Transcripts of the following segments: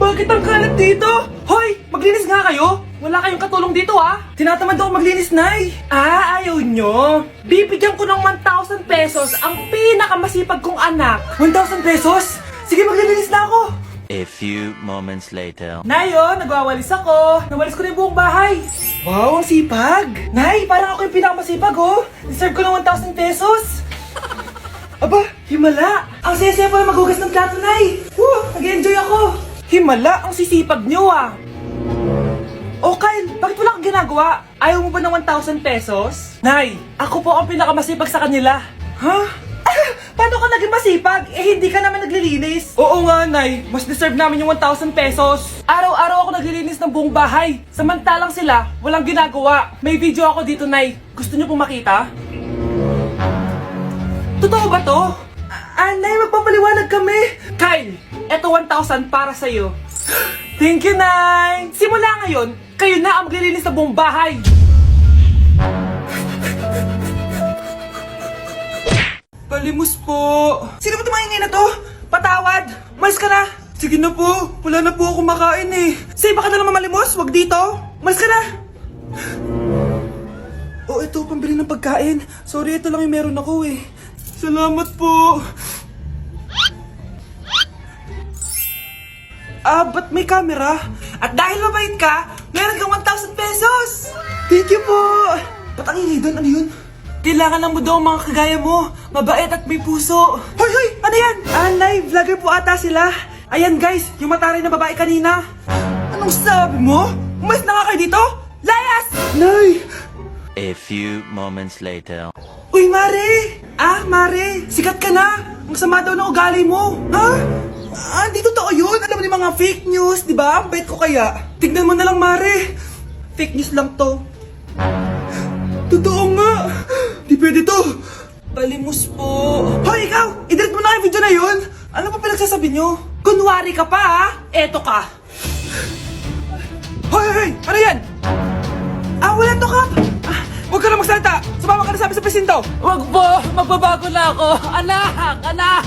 Bakit ang kalat dito? Hoy! Maglinis nga kayo! Wala kayong katulong dito Tinatamad ako maglinis, Nay. Ayaw nyo? Bibigyan ko ng 1,000 pesos ang pinakamasipag kong anak. 1,000 pesos? Sige, maglilinis na ako. A few moments later. Nay, nagwawalis ako. Nawalis ko na yung buong bahay. Wow, ang sipag. Nay, parang ako yung pinakamasipag, Deserve ko ng 1,000 pesos. Aba, himala. Ang saya-saya pala maghugas ng plato, Nay. Nag-enjoy ako. Himala, ang sisipag nyo, Oh, Kyle, bakit wala kang ginagawa? Ayaw mo ba ng 1,000 pesos? Nay, ako po ang pinakamasipag sa kanila. Ha? Paano ka naging masipag? Hindi ka naman naglilinis. Oo nga, Nay. Mas deserve namin yung 1,000 pesos. Araw-araw ako naglilinis ng buong bahay. Samantalang sila, walang ginagawa. May video ako dito, Nay. Gusto niyo pong makita? Totoo ba to? Nay, magpapaliwanag kami. Kyle, eto 1,000 para sa'yo. Thank you, Nay. Simula ngayon, kayo na ang maglilinis ng buong bahay. Palimos po. Sino ba tumahingin na to? Patawad. Malis ka na. Sige na po. Wala na po ako makain Say, baka na lang mamalimos. Wag dito. Malis ka na. Oh, ito. Pambili ng pagkain. Sorry, ito lang yung meron ako Salamat po. Ba't may camera? At dahil mabait ka, meron kang 1,000 pesos! Thank you po! Ba't ang ingay doon? Ano yun? Kailangan lang mo daw ang mga kagaya mo. Mabait at may puso. Hoy! Hoy! Ano yan? Nay, vlogger po ata sila. Ayan guys, yung mataray na babae kanina. Anong sabi mo? Umalis na nga kayo dito? Layas! Nay! A few moments later. Uy, Mare! Mare! Sikat ka na! Ang sama daw ng ugali mo! Di totoo yun! Alam mo yung mga fake news, di ba? Ang bait ko kaya. Tignan mo na lang, Mare! Fake news lang to. Totoo nga! Di pwede to! Palimos po! Hoy, ikaw! I-delete mo na yung video na yun! Ano pa pinagsasabi nyo? Kunwari ka pa, Eto ka! Hoy, hoy! Ano yan? Wala to, Kap! Huwag ka na magsalita! Sumama ka na sa amin sa presinto! Huwag po! Magbabago na ako! Anak! Anak!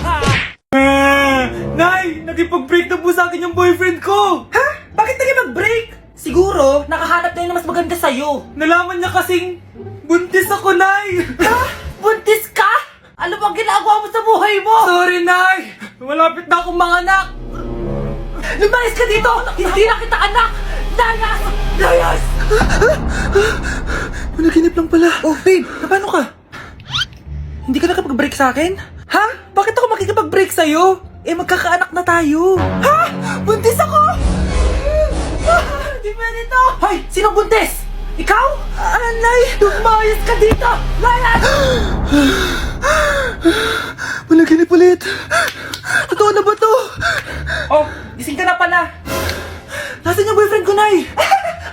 Nay! Nagipag-break na po sa akin yung boyfriend ko! Ha? Bakit nagipag-break? Siguro, nakahanap na yun na mas maganda sa'yo. Nalaman niya kasing buntis ako, Nay! Ha? Buntis ka? Ano bang ginagawa mo sa buhay mo? Sorry, Nay! Malapit na akong manganak! Lumayas ka dito! Hindi na kita anak! Layas! Layas! Managinip lang pala. Oh, babe, paano ka? Hindi ka nakapag-break sa akin? Ha? Bakit ako makikipag-break sa'yo? Magkakaanak na tayo. Ha? Buntis ako? Di pwede to. Hoy, sinong buntis? Ikaw? Nay, lumayas ka dito! Layas! Managinip ulit. Totoo na ba to? Oh, gising ka na pala. Nasaan yung boyfriend ko, Nay?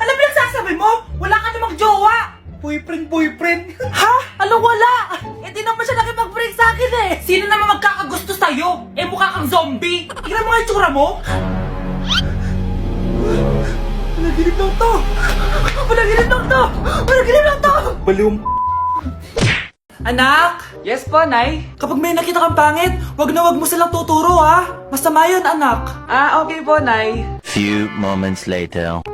Ano pinagsasabi mo? Wala ka namang jowa! Boyfriend? Ha? Alam wala! Di naman siya nakipag-break sa akin Sino naman magkakagusto sa'yo? Mukha kang zombie! Tingnan mo nga yung tsura mo! Panaginip lang to! Panaginip lang to! Panaginip lang to! Baliw. Anak! Yes po, Nay? Kapag may nakita kang pangit, wag na wag mo silang tuturo, Masama yun, anak. Okay po, Nay. Few moments later.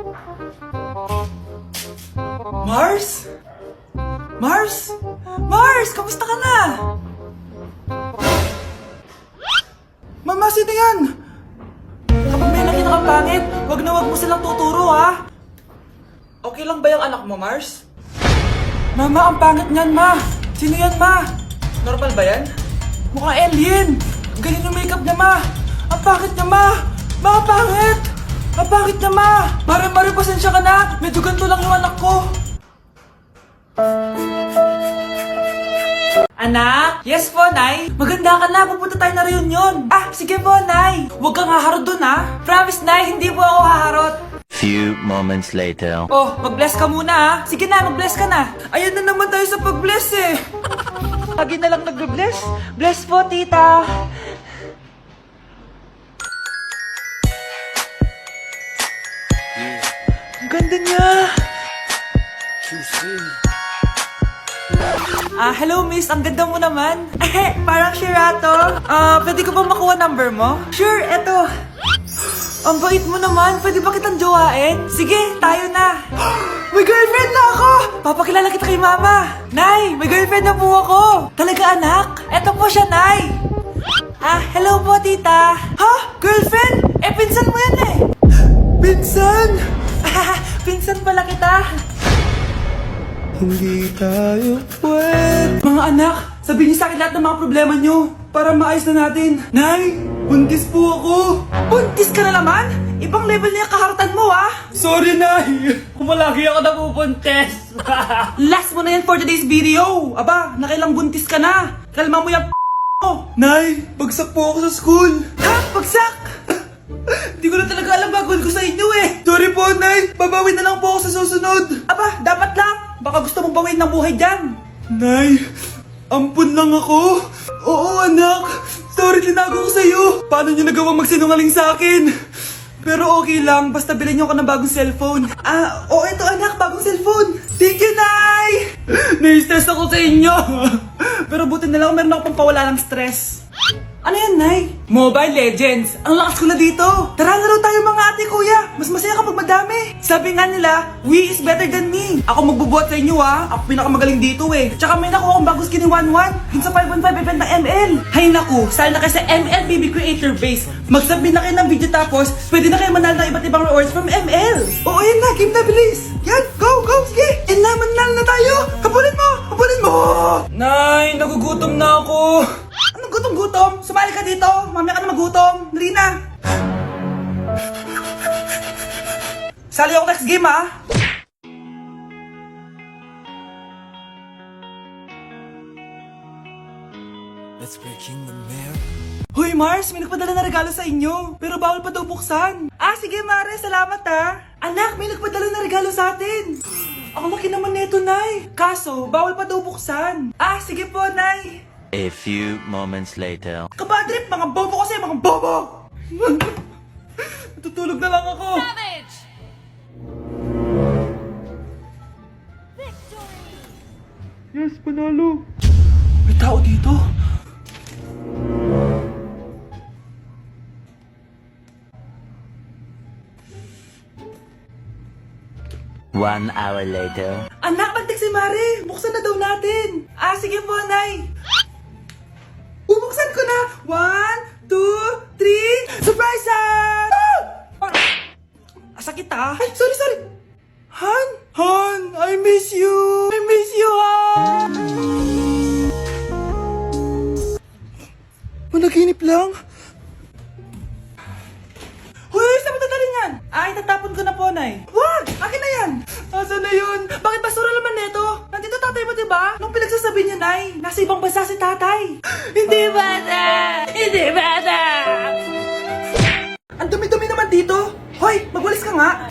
Mars? Mars? Mars! Kamusta ka na? Mama, sino yan? Kapag may nakita kang pangit, wag na wag mo silang tuturo, Okay lang ba yung anak mo, Mars? Mama, ang pangit niyan, Ma! Sino yan, Ma? Normal ba yan? Mukhang alien! Ganyan yung makeup niya, Ma! Ang pangit niya, Ma! Ma, ang pangit! Ang pangit niya, Ma! Mare, pasensya ka na! Medyo ganito lang yung anak ko! Anak? Yes po, Nay? Maganda ka na, pupunta tayo na reunion. Sige po, Nay. Huwag kang haharot dun, Promise, Nay, hindi po ako haharot. Few moments later. Oh, mag-bless ka muna, Sige na, mag-bless ka na. Ayan na naman tayo sa pag-bless Lagi na lang nag-bless. Bless po, tita. Ang ganda niya. Hello miss, ang ganda mo naman. Parang Shirato. Pwede ko ba makuha number mo? Sure, eto. Ang bait mo naman. Pwede ba kitang jowain? Sige, tayo na. May girlfriend na ako! Papakilala kita kay mama. Nay, may girlfriend na po ako. Talaga anak? Eto po siya, Nay. Hello po, tita. Ha? Girlfriend? Pinsan mo yan eh. Pinsan? Pinsan pala kita. Hindi tayo pwede. Mga anak, sabihin niyo sa akin lahat ng mga problema niyo para maayos na natin. Nay, buntis po ako. Buntis ka na naman? Ibang level na yung kaharatan mo, Sorry, Nay. Kumalagi ako nabubuntis. Last mo na yan for today's video. Aba, nakailang buntis ka na. Kalma mo yung mo. Nay, bagsak po ako sa school. Ha? Bagsak? Hindi ko na talaga alam gagawin ko sa inyo eh. Sorry po, Nay. Babawin na lang po ako sa susunod. Aba, dapat lang. Baka gusto mong bawin ng buhay dyan. Nay, ampun lang ako. Oo, anak. Sorry, tinago ko sa'yo. Paano niyo nagawang magsinungaling sa akin? Pero okay lang, basta bilhin niyo ako ng bagong cellphone. Oo, ito anak, bagong cellphone. Thank you, Nay! Nai-stress ako sa inyo. Pero buti na lang, meron ako pang pawala ng stress. Ano yan, Nay? Mobile Legends. Ang lakas ko na dito. Tara, laro tayo mga ate, kuya. Mas masaya kapag madami. Sabi nga nila, we is better than me. Ako magbubuhat sa inyo, Ako pinakamagaling dito, eh. Tsaka may nakuha akong bagong skin ni 1-1. Dun sa 515 event ng ML. Hay naku, sali na kayo sa ML BB Creator Base. Mag-submit na kayo ng video tapos, pwede na kayo manalo ng iba't ibang rewards from ML. Oo, yan na. Game na, bilis. Yan, go, go, sige. And na, manalo na tayo. Habulin mo, habulin mo. Nay, nagugutom na ako. Anong gutom-gutom? Sumali ka dito. Mamaya ka na magutom. Dali na. Sali ako next game, Let's breaking the mirror. Hoy, Mars, may nagpadala na regalo sa inyo. Pero bawal pa daw buksan. Sige, Mare. Salamat, Anak, may nagpadala na regalo sa atin. Ang laki naman neto, Nay. Kaso, bawal pa daw buksan. Sige po, Nay. A few moments later. Kabadrip, mga bobo kasi, mga bobo! Tutulog na lang ako. Savage! Yes, panalo. May tao dito. One hour later. Anak, magtik si Mare. Buksan na daw natin. Sige po, Nay. Bubuksan ko na! 1, 2, 3... Surprise! Sakit Ay, sorry! Han, I miss you! Han! Managinip lang? Hoy, saan mo dadalhin yan? Itatapon ko na po, Nay. Wag! Akin na yan! Asan na yun? Bakit basura naman neto? Nandito tatay mo, diba? Nung pinagsasabi niya, Nay, nasa ibang bansa si tatay. Hindi bata! Hindi bata! Ang dumi-dumi naman dito. Hoy, magwalis ka nga.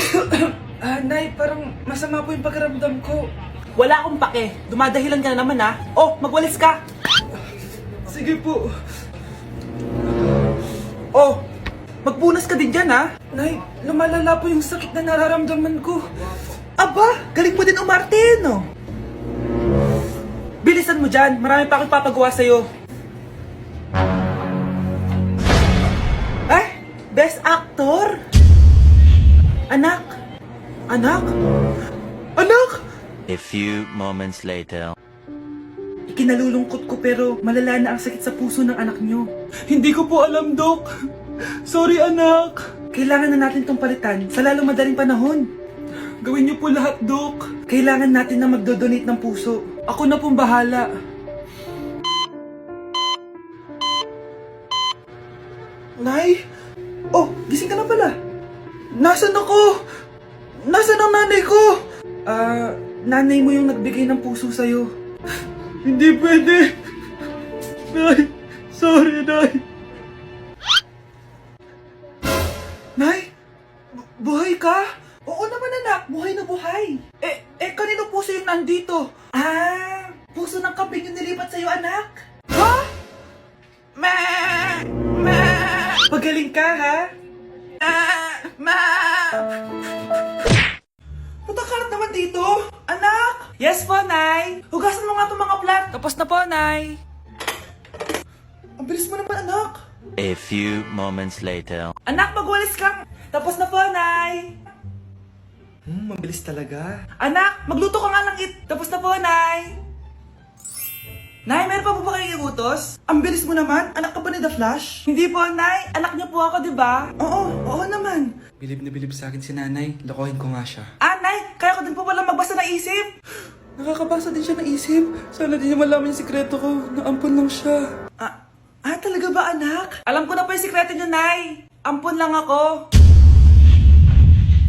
Nay, parang masama po yung pagkaramdam ko. Wala akong pake. Dumadahilan ka na naman, magwalis ka. Sige po. Magpunas ka din dyan, Nay, lumalala po yung sakit na nararamdaman ko. Aba, galing mo din umarte, no? Bilisan mo dyan, marami pa akong papagawa sa'yo. Best actor? Anak? A few moments later. Ikinalulungkot ko pero malala na ang sakit sa puso ng anak nyo. Hindi ko po alam, Dok. Sorry, anak. Kailangan na natin tong palitan sa lalong madaling panahon. Gawin niyo po lahat, Dok. Kailangan natin na magdodonate ng puso. Ako na pong bahala. Nay? Gising ka na pala. Nasaan ako? Nasaan ang nanay ko? Nanay mo yung nagbigay ng puso sa'yo. Hindi pwede. Nay, sorry, Nay. Nay? Buhay ka? Oo naman, anak. Buhay na buhay. Kanino puso yung nandito? Puso ng kambing yung nilipat sa'yo, anak. Ha? Pagaling ka, ha? Punta ka naman dito, anak. Yes po, Nay. Hugasan mo nga itong mga plat. Tapos na po, Nay. Ang bilis mo naman, anak. A few moments later. Anak, magwalis ka. Tapos na po, Nay! Mabilis talaga. Anak, magluto ka nga ng Tapos na po, Nay! Nay, meron pa po ba kayong iutos? Ang bilis mo naman. Anak ka ba ni The Flash? Hindi po, Nay. Anak niyo po ako, di ba? Oo naman. Bilib na bilib sa akin si Nanay. Lokohin ko nga siya. Nay, kaya ko din po pala magbasa ng isip. Nakakabasa din siya ng isip. Sana din niya malaman yung sikreto ko. Naampon lang siya. Talaga ba, anak? Alam ko na po yung sikreto niyo, Nay. Ampon lang ako.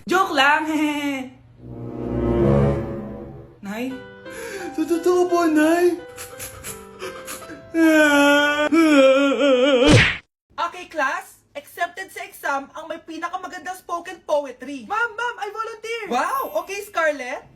Joke lang, hehe. Nay? Totoo po, Nay. Okay, class. Accepted sa exam ang may pinakamagandang spoken poetry. Ma'am, I volunteer. Wow, okay, Scarlett.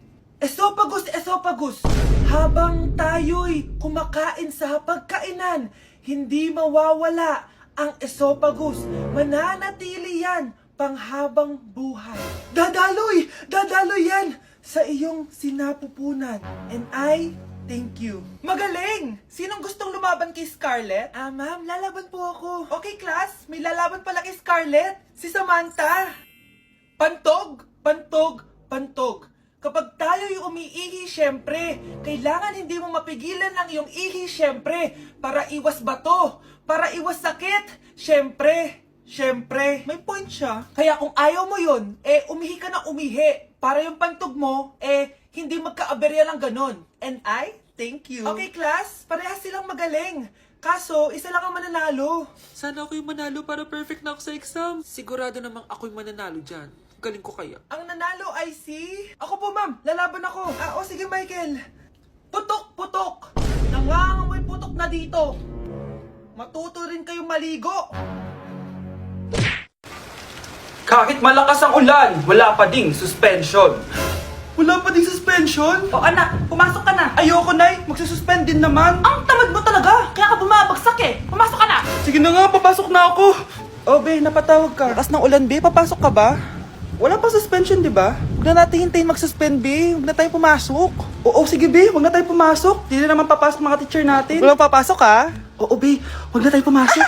Esophagus. Habang tayo'y kumakain sa pagkainan, hindi mawawala ang esophagus. Mananatili yan panghabang buhay. Dadaloy yan sa iyong sinapupunan. And I thank you. Magaling! Sinong gustong lumaban kay Scarlett? Ma'am, lalaban po ako. Okay, class. May lalaban pala kay Scarlett. Si Samantha. Pantog. Kapag tayo'y umiihi, syempre, kailangan hindi mo mapigilan ang iyong ihi, syempre, para iwas bato, para iwas sakit, syempre, may point siya. Kaya kung ayaw mo yun, umihi ka na umihi, para yung pantog mo, hindi magka-aberya lang ganon. And I thank you. Okay, class, parehas silang magaling. Kaso, isa lang ang mananalo. Sana ako yung manalo para perfect na ako sa exam. Sigurado namang ako yung mananalo dyan. Galing ko kaya. Ang nanalo ay si... Ako po, ma'am. Lalaban ako. Sige, Michael. Putok. Nangangamoy putok na dito. Matuto rin kayong maligo. Kahit malakas ang ulan, wala pa ding suspension. Wala pa ding suspension? O anak, pumasok ka na. Ayoko, Nay. Magsususpend din naman. Ang tamad mo talaga. Kaya ka bumabagsak Pumasok ka na. Sige na nga, papasok na ako. Be, napatawag ka. Lakas ng ulan, Be. Papasok ka ba? Wala pa suspension, di ba? Huwag na natin hintayin mag-suspend, Be. Huwag na tayo pumasok. Oo, sige, Be. Huwag na tayo pumasok. Di na naman papasok mga teacher natin. Wala papasok, ha? Oo, Be. Huwag na tayo pumasok.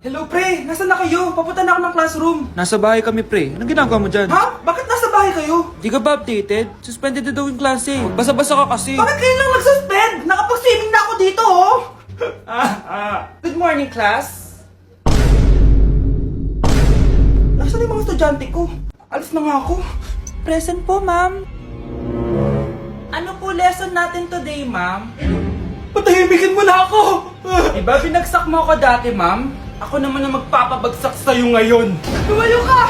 Hello, pre. Nasaan na kayo? Papunta na ako ng classroom. Nasa bahay kami, pre. Anong ginagawa mo dyan? Ha? Bakit nasa bahay kayo? Di ka ba updated? Suspended na daw yung klase. Basa-basa ka kasi. Bakit kayo lang nag-suspend? Nakapag-swimming na ako dito, oh. Good morning, class. Nasaan yung mga estudyante ko? Alis na nga ako. Present po, ma'am. Ano po lesson natin today, ma'am? Patahimikin mo na ako! Diba binagsak mo ako dati, ma'am? Ako naman ang magpapabagsak sa'yo ngayon. Lumayo ka!